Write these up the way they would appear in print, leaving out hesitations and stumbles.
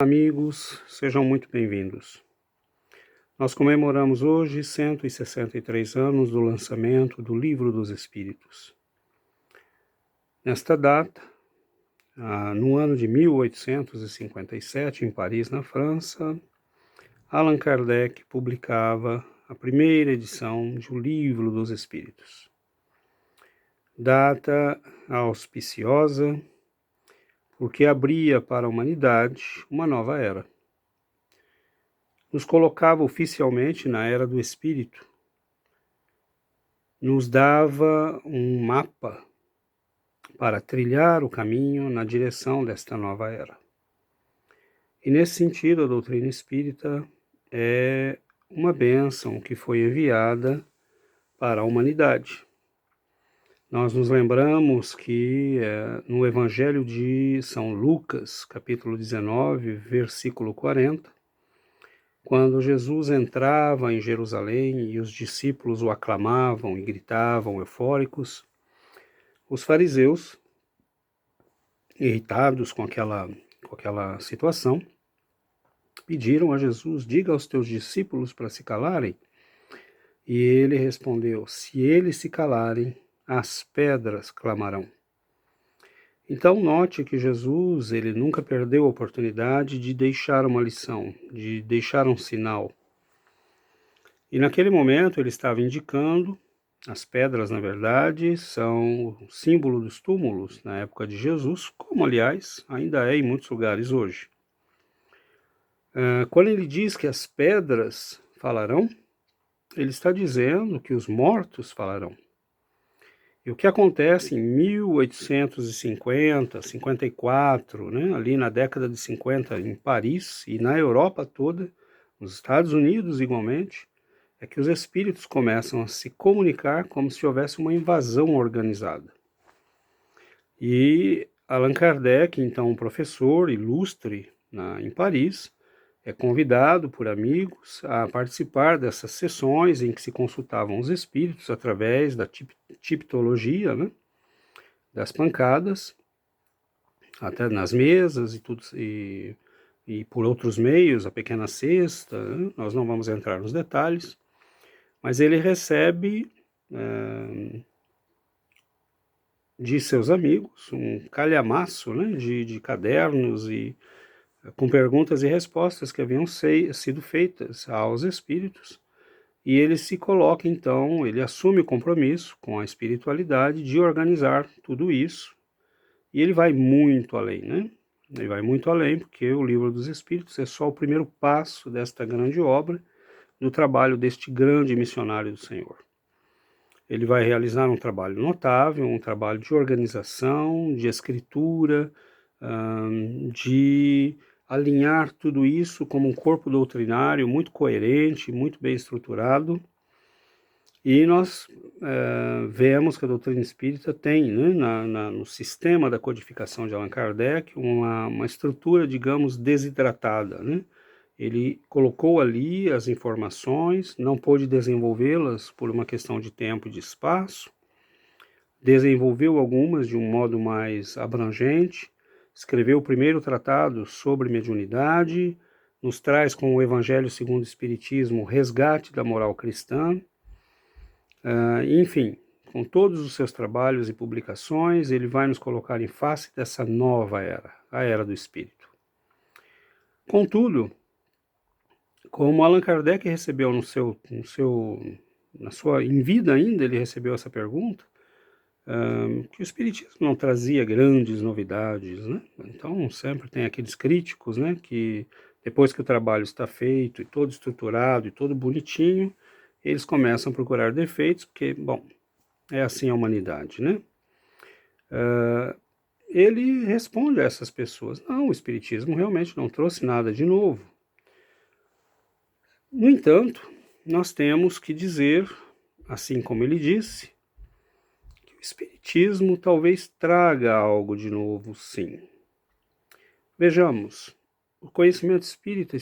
Amigos, sejam muito bem-vindos. Nós comemoramos hoje 163 anos do lançamento do Livro dos Espíritos. Nesta data, no ano de 1857, em Paris, na França, Allan Kardec publicava a primeira edição de O Livro dos Espíritos. Data auspiciosa, porque abria para a humanidade uma nova era. Nos colocava oficialmente na era do Espírito, nos dava um mapa para trilhar o caminho na direção desta nova era. E nesse sentido, a doutrina espírita é uma bênção que foi enviada para a humanidade. Nós nos lembramos que no Evangelho de São Lucas, capítulo 19, versículo 40, quando Jesus entrava em Jerusalém e os discípulos o aclamavam e gritavam eufóricos, os fariseus, irritados com aquela situação, pediram a Jesus: diga aos teus discípulos para se calarem. E ele respondeu: se eles se calarem, as pedras clamarão. Então note que Jesus, ele nunca perdeu a oportunidade de deixar uma lição, de deixar um sinal. E naquele momento ele estava indicando, as pedras, na verdade, são o símbolo dos túmulos na época de Jesus, como, aliás, ainda é em muitos lugares hoje. Quando ele diz que as pedras falarão, ele está dizendo que os mortos falarão. E o que acontece em 1850, 54, ali na década de 50, em Paris e na Europa toda, nos Estados Unidos igualmente, é que os espíritos começam a se comunicar como se houvesse uma invasão organizada. E Allan Kardec, então um professor ilustre em Paris, é convidado por amigos a participar dessas sessões em que se consultavam os espíritos através da tipologia, das pancadas, até nas mesas e tudo, e por outros meios, a pequena cesta, nós não vamos entrar nos detalhes, mas ele recebe de seus amigos um calhamaço de cadernos e com perguntas e respostas que haviam sido feitas aos espíritos, e ele se coloca então, ele assume o compromisso com a espiritualidade de organizar tudo isso, e ele vai muito além, Ele vai muito além, porque o Livro dos Espíritos é só o primeiro passo desta grande obra, do trabalho deste grande missionário do Senhor. Ele vai realizar um trabalho notável, um trabalho de organização, de escritura, de alinhar tudo isso como um corpo doutrinário muito coerente, muito bem estruturado. E nós vemos que a doutrina espírita tem, no sistema da codificação de Allan Kardec, uma estrutura, digamos, desidratada, Ele colocou ali as informações, não pôde desenvolvê-las por uma questão de tempo e de espaço, desenvolveu algumas de um modo mais abrangente, escreveu o primeiro tratado sobre mediunidade, nos traz com o Evangelho segundo o Espiritismo o resgate da moral cristã, enfim, com todos os seus trabalhos e publicações, ele vai nos colocar em face dessa nova era, a era do Espírito. Contudo, como Allan Kardec recebeu em vida ainda, ele recebeu essa pergunta, que o Espiritismo não trazia grandes novidades, Então sempre tem aqueles críticos, que depois que o trabalho está feito e todo estruturado e todo bonitinho, eles começam a procurar defeitos, porque, bom, é assim a humanidade, Ele responde a essas pessoas: não, o Espiritismo realmente não trouxe nada de novo. No entanto, nós temos que dizer, assim como ele disse, que o Espiritismo talvez traga algo de novo, sim. Vejamos, o conhecimento espírita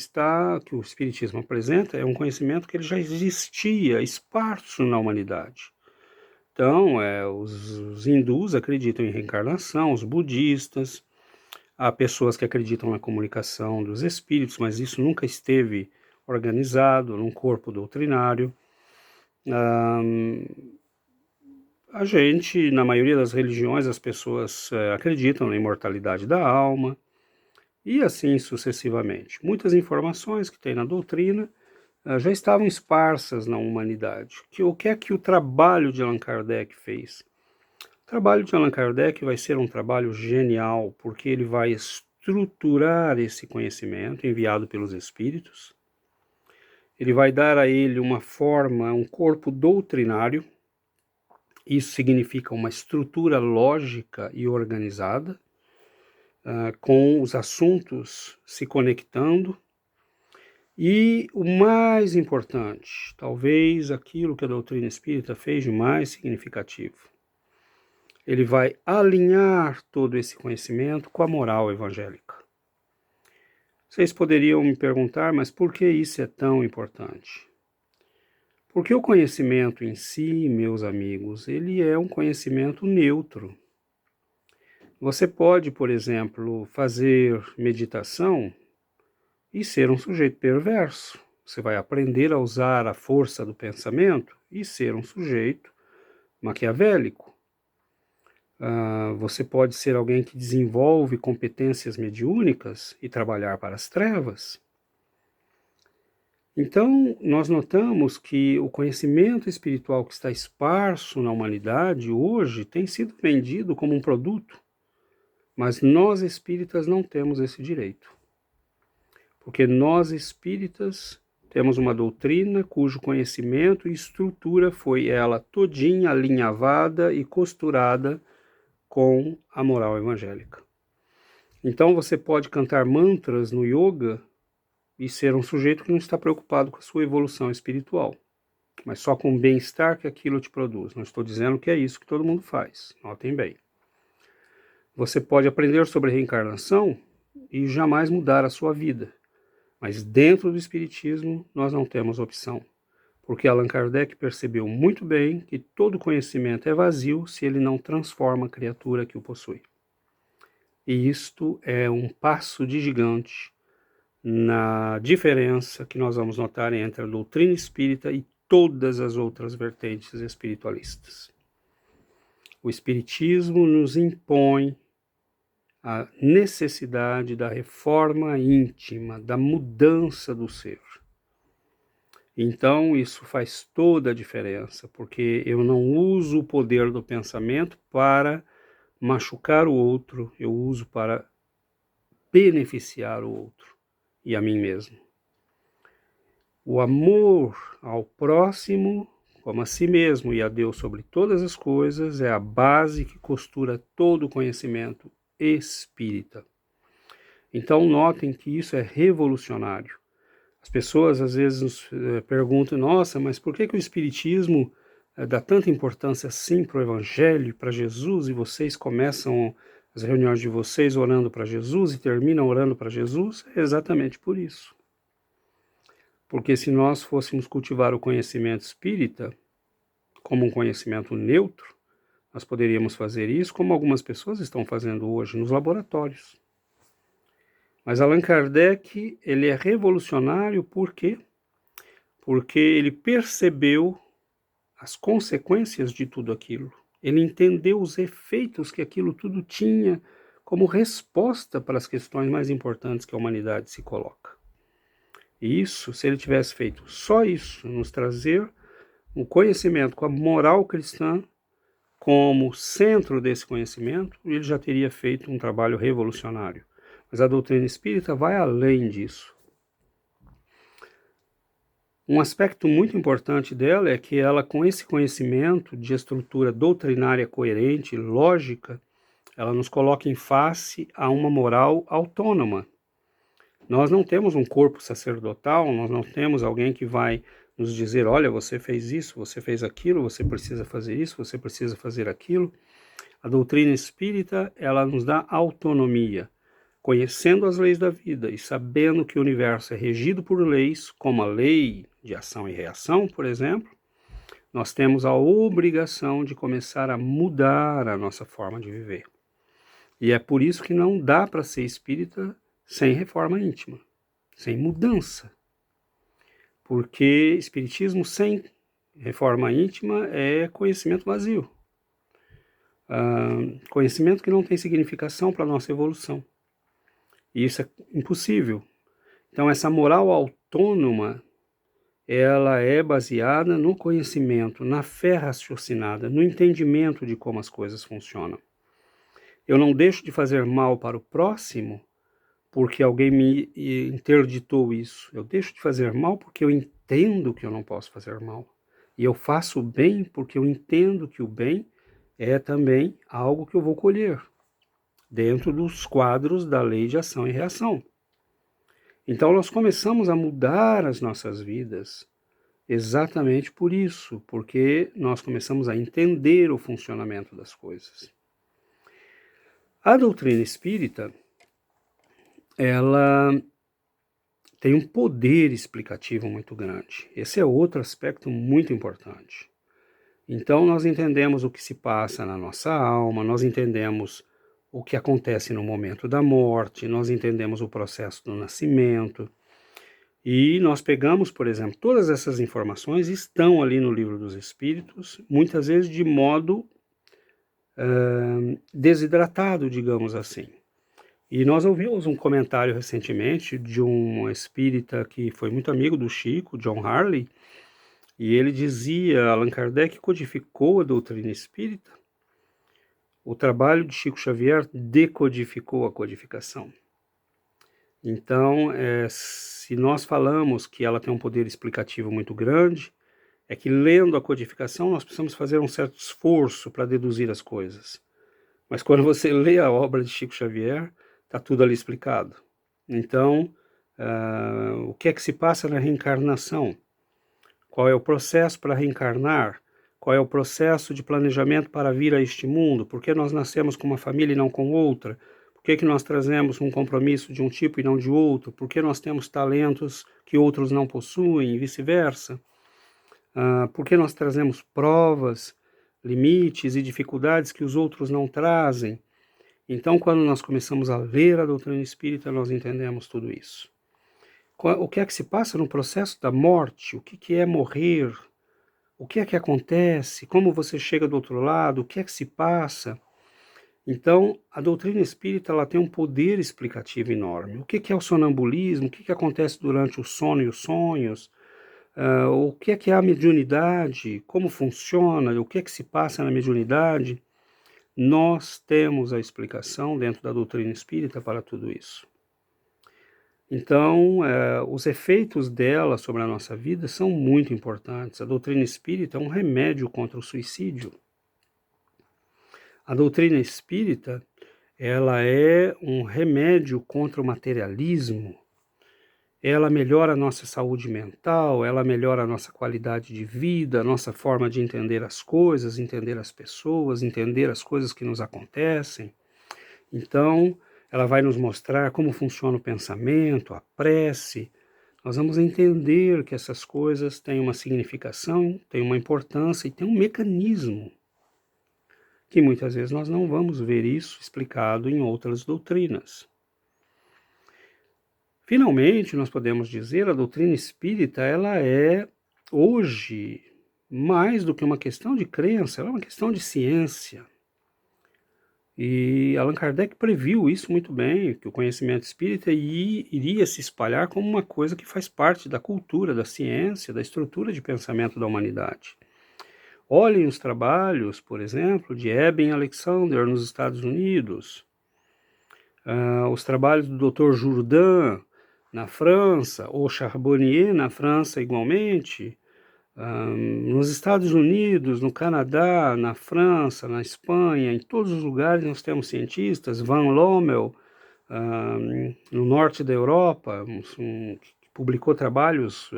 que o Espiritismo apresenta é um conhecimento que ele já existia, esparso na humanidade. Então, os hindus acreditam em reencarnação, os budistas, Há pessoas que acreditam na comunicação dos espíritos, mas isso nunca esteve organizado num corpo doutrinário. A gente, na maioria das religiões, as pessoas acreditam na imortalidade da alma, e assim sucessivamente. Muitas informações que tem na doutrina já estavam esparsas na humanidade. O que é que o trabalho de Allan Kardec fez? O trabalho de Allan Kardec vai ser um trabalho genial, porque ele vai estruturar esse conhecimento enviado pelos espíritos. Ele vai dar a ele uma forma, um corpo doutrinário. Isso significa uma estrutura lógica e organizada, com os assuntos se conectando. E o mais importante, talvez aquilo que a doutrina espírita fez de mais significativo, ele vai alinhar todo esse conhecimento com a moral evangélica. Vocês poderiam me perguntar, mas por que isso é tão importante? Porque o conhecimento em si, meus amigos, ele é um conhecimento neutro. Você pode, por exemplo, fazer meditação e ser um sujeito perverso. Você vai aprender a usar a força do pensamento e ser um sujeito maquiavélico. Você pode ser alguém que desenvolve competências mediúnicas e trabalhar para as trevas. Então, nós notamos que o conhecimento espiritual que está esparso na humanidade hoje tem sido vendido como um produto, mas nós espíritas não temos esse direito. Porque nós espíritas temos uma doutrina cujo conhecimento e estrutura foi ela todinha alinhavada e costurada com a moral evangélica. Então você pode cantar mantras no yoga e ser um sujeito que não está preocupado com a sua evolução espiritual, mas só com o bem-estar que aquilo te produz. Não estou dizendo que é isso que todo mundo faz, notem bem. Você pode aprender sobre reencarnação e jamais mudar a sua vida. Mas dentro do Espiritismo nós não temos opção, porque Allan Kardec percebeu muito bem que todo conhecimento é vazio se ele não transforma a criatura que o possui. E isto é um passo de gigante na diferença que nós vamos notar entre a doutrina espírita e todas as outras vertentes espiritualistas. O Espiritismo nos impõe a necessidade da reforma íntima, da mudança do ser. Então, isso faz toda a diferença, porque eu não uso o poder do pensamento para machucar o outro, eu uso para beneficiar o outro e a mim mesmo. O amor ao próximo, como a si mesmo e a Deus sobre todas as coisas, é a base que costura todo o conhecimento espírita. Então notem que isso é revolucionário. As pessoas às vezes nos perguntam, nossa, mas por que o Espiritismo dá tanta importância assim para o Evangelho, para Jesus, e vocês começam as reuniões de vocês orando para Jesus e terminam orando para Jesus? É exatamente por isso. Porque se nós fôssemos cultivar o conhecimento espírita como um conhecimento neutro, nós poderíamos fazer isso como algumas pessoas estão fazendo hoje nos laboratórios. Mas Allan Kardec, ele é revolucionário por quê? Porque ele percebeu as consequências de tudo aquilo. Ele entendeu os efeitos que aquilo tudo tinha como resposta para as questões mais importantes que a humanidade se coloca. E isso, se ele tivesse feito só isso, nos trazer um conhecimento com a moral cristã como centro desse conhecimento, ele já teria feito um trabalho revolucionário. Mas a doutrina espírita vai além disso. Um aspecto muito importante dela é que ela, com esse conhecimento de estrutura doutrinária coerente, lógica, ela nos coloca em face a uma moral autônoma. Nós não temos um corpo sacerdotal, nós não temos alguém que vai nos dizer, olha, você fez isso, você fez aquilo, você precisa fazer isso, você precisa fazer aquilo. A doutrina espírita, ela nos dá autonomia, conhecendo as leis da vida e sabendo que o universo é regido por leis, como a lei de ação e reação, por exemplo, nós temos a obrigação de começar a mudar a nossa forma de viver. E é por isso que não dá para ser espírita sem reforma íntima, sem mudança. Porque espiritismo sem reforma íntima é conhecimento vazio. Conhecimento que não tem significação para a nossa evolução. E isso é impossível. Então essa moral autônoma, ela é baseada no conhecimento, na fé raciocinada, no entendimento de como as coisas funcionam. Eu não deixo de fazer mal para o próximo porque alguém me interditou isso. Eu deixo de fazer mal porque eu entendo que eu não posso fazer mal. E eu faço o bem porque eu entendo que o bem é também algo que eu vou colher dentro dos quadros da lei de ação e reação. Então nós começamos a mudar as nossas vidas exatamente por isso, porque nós começamos a entender o funcionamento das coisas. A doutrina espírita, ela tem um poder explicativo muito grande. Esse é outro aspecto muito importante. Então nós entendemos o que se passa na nossa alma, nós entendemos o que acontece no momento da morte, nós entendemos o processo do nascimento, e nós pegamos, por exemplo, todas essas informações estão ali no Livro dos Espíritos, muitas vezes de modo desidratado, digamos assim. E nós ouvimos um comentário recentemente de um espírita que foi muito amigo do Chico, John Harley, e ele dizia: Allan Kardec codificou a doutrina espírita, o trabalho de Chico Xavier decodificou a codificação. Então, se nós falamos que ela tem um poder explicativo muito grande, é que lendo a codificação nós precisamos fazer um certo esforço para deduzir as coisas. Mas quando você lê a obra de Chico Xavier, está tudo ali explicado. Então, o que é que se passa na reencarnação? Qual é o processo para reencarnar? Qual é o processo de planejamento para vir a este mundo? Por que nós nascemos com uma família e não com outra? Por que nós trazemos um compromisso de um tipo e não de outro? Por que nós temos talentos que outros não possuem e vice-versa? Por que nós trazemos provas, limites e dificuldades que os outros não trazem? Então, quando nós começamos a ler a doutrina espírita, nós entendemos tudo isso. O que é que se passa no processo da morte? O que é morrer? O que é que acontece? Como você chega do outro lado? O que é que se passa? Então, a doutrina espírita ela tem um poder explicativo enorme. O que é o sonambulismo? O que acontece durante o sono e os sonhos? O que é a mediunidade? Como funciona? O que é que se passa na mediunidade? Nós temos a explicação dentro da doutrina espírita para tudo isso. Então, os efeitos dela sobre a nossa vida são muito importantes. A doutrina espírita é um remédio contra o suicídio. A doutrina espírita, ela é um remédio contra o materialismo. Ela melhora a nossa saúde mental, ela melhora a nossa qualidade de vida, a nossa forma de entender as coisas, entender as pessoas, entender as coisas que nos acontecem. Então, ela vai nos mostrar como funciona o pensamento, a prece. Nós vamos entender que essas coisas têm uma significação, têm uma importância e têm um mecanismo, que muitas vezes nós não vamos ver isso explicado em outras doutrinas. Finalmente, nós podemos dizer, a doutrina espírita, ela é, hoje, mais do que uma questão de crença, ela é uma questão de ciência. E Allan Kardec previu isso muito bem, que o conhecimento espírita iria se espalhar como uma coisa que faz parte da cultura, da ciência, da estrutura de pensamento da humanidade. Olhem os trabalhos, por exemplo, de Eben Alexander nos Estados Unidos, os trabalhos do Dr. Jourdain na França, ou Charbonnier na França igualmente, nos Estados Unidos, no Canadá, na França, na Espanha, em todos os lugares nós temos cientistas. Van Lommel, no norte da Europa, que publicou trabalhos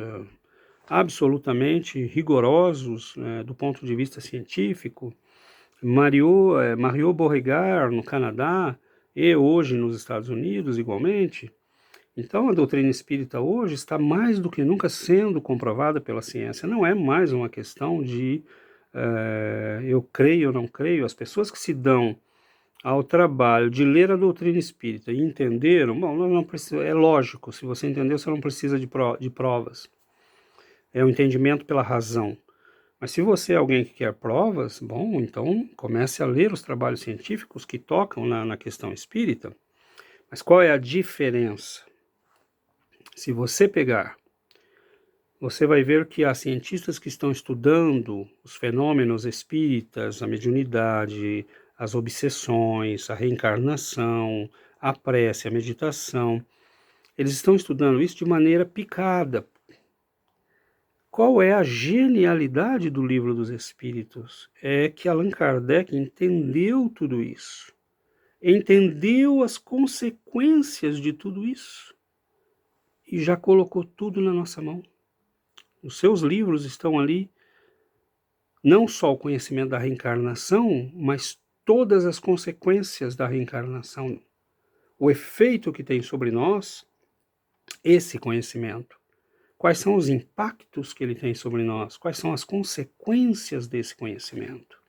absolutamente rigorosos do ponto de vista científico. Mario Beauregard, no Canadá, e hoje nos Estados Unidos igualmente. Então, a doutrina espírita hoje está mais do que nunca sendo comprovada pela ciência. Não é mais uma questão de eu creio ou não creio. As pessoas que se dão ao trabalho de ler a doutrina espírita e entenderam, bom, não precisa, é lógico, se você entendeu, você não precisa de provas. É o entendimento pela razão. Mas se você é alguém que quer provas, bom, então comece a ler os trabalhos científicos que tocam na questão espírita. Mas qual é a diferença? Se você pegar, você vai ver que há cientistas que estão estudando os fenômenos espíritas, a mediunidade, as obsessões, a reencarnação, a prece, a meditação. Eles estão estudando isso de maneira picada. Qual é a genialidade do Livro dos Espíritos? É que Allan Kardec entendeu tudo isso, entendeu as consequências de tudo isso e já colocou tudo na nossa mão. Os seus livros estão ali, não só o conhecimento da reencarnação, mas todas as consequências da reencarnação, o efeito que tem sobre nós esse conhecimento. Quais são os impactos que ele tem sobre nós? Quais são as consequências desse conhecimento?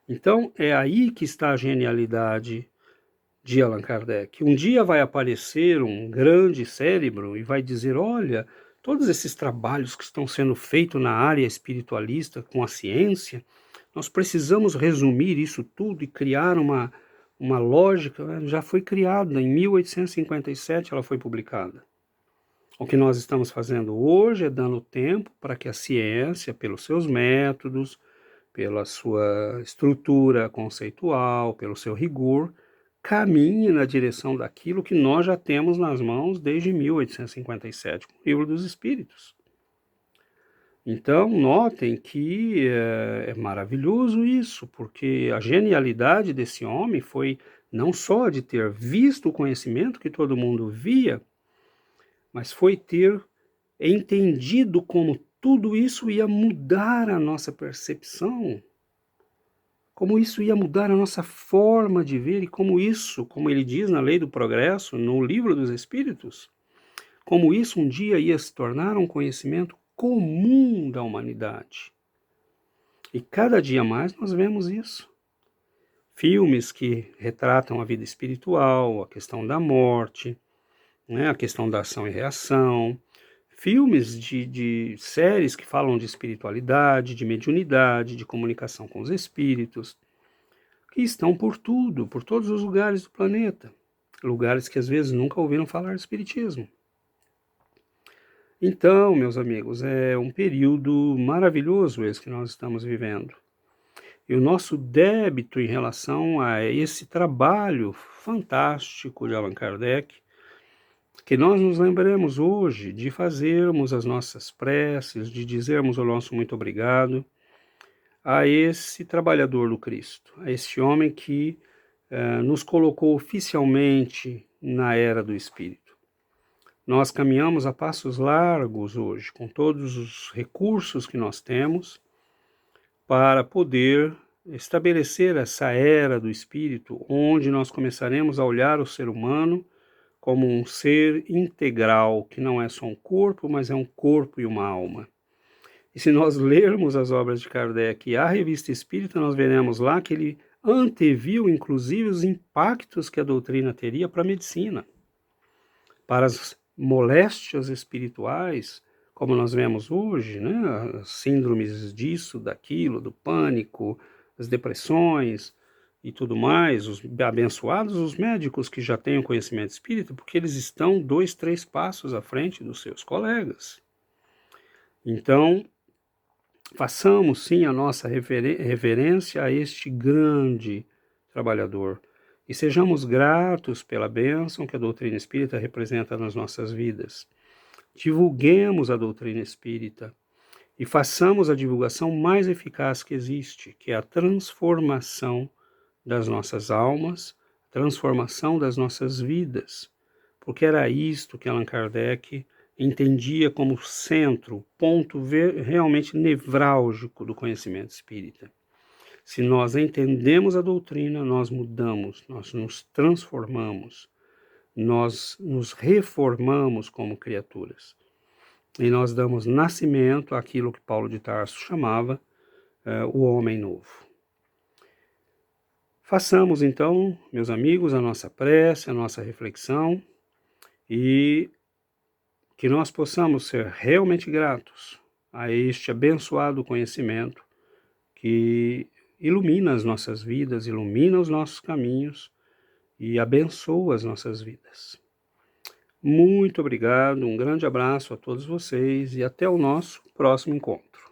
Então, é aí que está a genialidade de Allan Kardec. Um dia vai aparecer um grande cérebro e vai dizer, olha, todos esses trabalhos que estão sendo feitos na área espiritualista com a ciência, nós precisamos resumir isso tudo e criar uma lógica, né? Já foi criada, em 1857 ela foi publicada. O que nós estamos fazendo hoje é dando tempo para que a ciência, pelos seus métodos, pela sua estrutura conceitual, pelo seu rigor, caminhe na direção daquilo que nós já temos nas mãos desde 1857, com o Livro dos Espíritos. Então, notem que é maravilhoso isso, porque a genialidade desse homem foi não só de ter visto o conhecimento que todo mundo via, mas foi ter entendido como tudo isso ia mudar a nossa percepção, como isso ia mudar a nossa forma de ver e como isso, como ele diz na Lei do Progresso, no Livro dos Espíritos, como isso um dia ia se tornar um conhecimento comum da humanidade. E cada dia mais nós vemos isso. Filmes que retratam a vida espiritual, a questão da morte, né, a questão da ação e reação, filmes de séries que falam de espiritualidade, de mediunidade, de comunicação com os espíritos, que estão por tudo, por todos os lugares do planeta, lugares que às vezes nunca ouviram falar de espiritismo. Então, meus amigos, é um período maravilhoso esse que nós estamos vivendo. E o nosso débito em relação a esse trabalho fantástico de Allan Kardec, que nós nos lembremos hoje de fazermos as nossas preces, de dizermos o nosso muito obrigado a esse trabalhador do Cristo, a esse homem que nos colocou oficialmente na era do Espírito. Nós caminhamos a passos largos hoje, com todos os recursos que nós temos, para poder estabelecer essa era do Espírito, onde nós começaremos a olhar o ser humano como um ser integral, que não é só um corpo, mas é um corpo e uma alma. E se nós lermos as obras de Kardec e a Revista Espírita, nós veremos lá que ele anteviu, inclusive, os impactos que a doutrina teria para a medicina, para as moléstias espirituais, como nós vemos hoje, né? As síndromes disso, daquilo, do pânico, as depressões e tudo mais, os abençoados, os médicos que já têm o conhecimento espírita, porque eles estão 2, 3 passos à frente dos seus colegas. Então, façamos sim a nossa reverência a este grande trabalhador e sejamos gratos pela bênção que a doutrina espírita representa nas nossas vidas. Divulguemos a doutrina espírita e façamos a divulgação mais eficaz que existe, que é a transformação das nossas almas, transformação das nossas vidas, porque era isto que Allan Kardec entendia como centro, ponto realmente nevrálgico do conhecimento espírita. Se nós entendemos a doutrina, nós mudamos, nós nos transformamos, nós nos reformamos como criaturas. E nós damos nascimento àquilo que Paulo de Tarso chamava o homem novo. Façamos então, meus amigos, a nossa prece, a nossa reflexão e que nós possamos ser realmente gratos a este abençoado conhecimento que ilumina as nossas vidas, ilumina os nossos caminhos e abençoa as nossas vidas. Muito obrigado, um grande abraço a todos vocês e até o nosso próximo encontro.